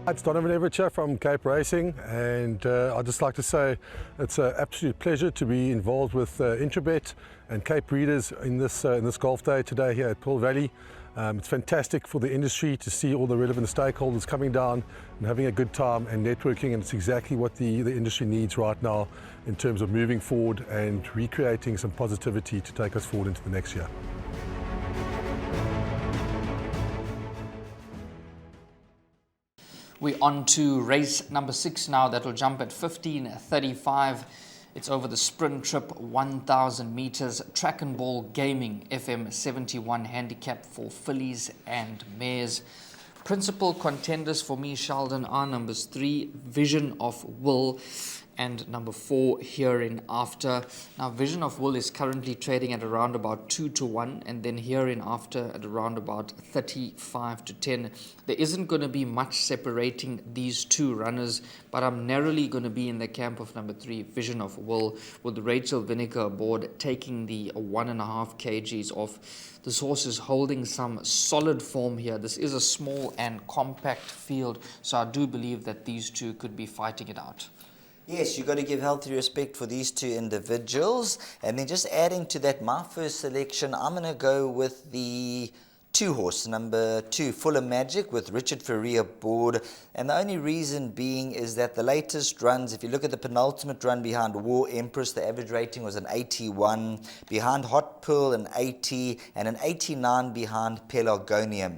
It's Donovan Everett from Cape Racing, and I'd just like to say it's an absolute pleasure to be involved with Intrabet and Cape Breeders in this golf day today here at Pearl Valley. It's fantastic for the industry to see all the relevant stakeholders coming down and having a good time and networking, and it's exactly what the industry needs right now in terms of moving forward and recreating some positivity to take us forward into the next year. We're on to race number 6 now. That'll jump at 15:35. It's over the sprint trip, 1,000 meters, track and ball gaming, FM 71 handicap for fillies and mares. Principal contenders for me, Sheldon, are numbers 3, Vision of Will, and number 4, Hereinafter. Now, Vision of Will is currently trading at around about 2-1, and then Hereinafter at around about 35-10. There isn't going to be much separating these two runners, but I'm narrowly going to be in the camp of number 3, Vision of Will, with Rachel Vinegar aboard, taking the 1.5 kgs off. This horse is holding some solid form here. This is a small and compact field, so I do believe that these two could be fighting it out. Yes, you've got to give healthy respect for these two individuals. And then just adding to that, my first selection, I'm going to go with the 2-horse, number 2, Fuller Magic, with Richard Ferrier aboard. And the only reason being is that the latest runs, if you look at the penultimate run behind War Empress, the average rating was an 81. Behind Hot Pearl, an 80. And an 89 behind Pelargonium.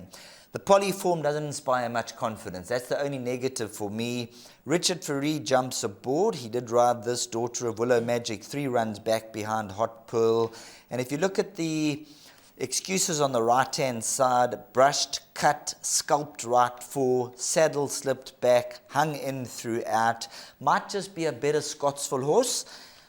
The poly form doesn't inspire much confidence. That's the only negative for me. Richard Ferrier jumps aboard. He did ride this, Daughter of Willow Magic, 3 runs back behind Hot Pearl. And if you look at the excuses on the right-hand side, brushed, cut, sculpted right 4, saddle slipped back, hung in throughout. Might just be a better Scottsville horse.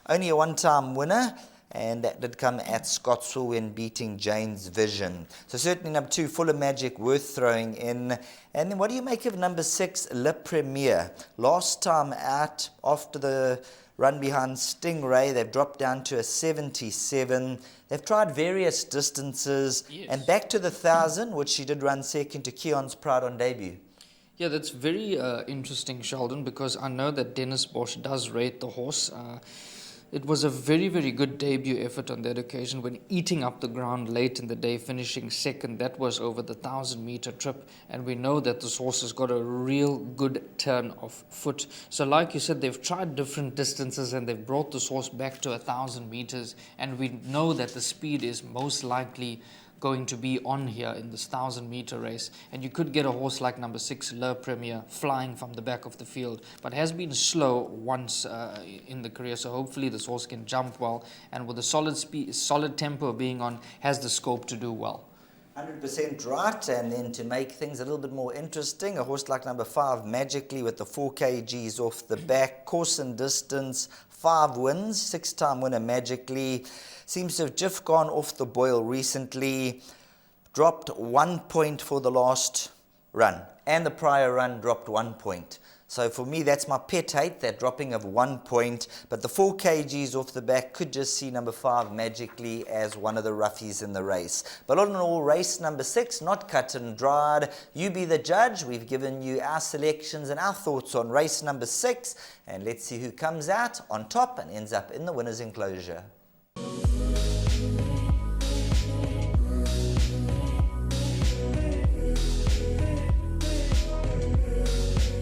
Only a one-time winner. And that did come at Scottsville when beating Jane's Vision. So certainly number 2, Fuller Magic, worth throwing in. And then what do you make of number 6, Le Premier? Last time out, after the run behind Stingray, they've dropped down to a 77. They've tried various distances, yes, and back to the 1,000, which she did run second to Keon's Pride on debut. Yeah, that's very interesting, Sheldon, because I know that Dennis Bosch does rate the horse. It was a very, very good debut effort on that occasion when eating up the ground late in the day, finishing second. That was over the 1,000-meter trip, and we know that this horse has got a real good turn of foot. So like you said, they've tried different distances and they've brought this horse back to 1,000 meters, and we know that the speed is most likely going to be on here in this 1,000-meter race, and you could get a horse like number 6, Le Premier, flying from the back of the field, but has been slow once in the career, so hopefully this horse can jump well, and with a solid speed, solid tempo being on, has the scope to do well. 100% right. And then to make things a little bit more interesting, a horse like number 5, Magically, with the 4 kgs off the back, course and distance, 5 wins, 6-time winner Magically. Seems to have just gone off the boil recently. Dropped 1 point for the last run, and the prior run dropped 1 point. So for me, that's my pet hate, that dropping of 1 point. But the 4 kgs off the back could just see number 5 Magically as one of the roughies in the race. But all in all, race number 6, not cut and dried. You be the judge. We've given you our selections and our thoughts on race number 6. And let's see who comes out on top and ends up in the winner's enclosure.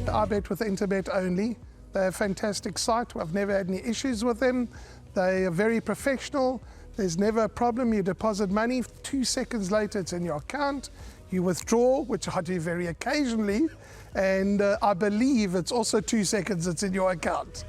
I bet with Interbet only. They're a fantastic site. I've never had any issues with them. They are very professional. There's never a problem. You deposit money, 2 seconds later it's in your account. You withdraw, which I do very occasionally, and I believe it's also 2 seconds it's in your account.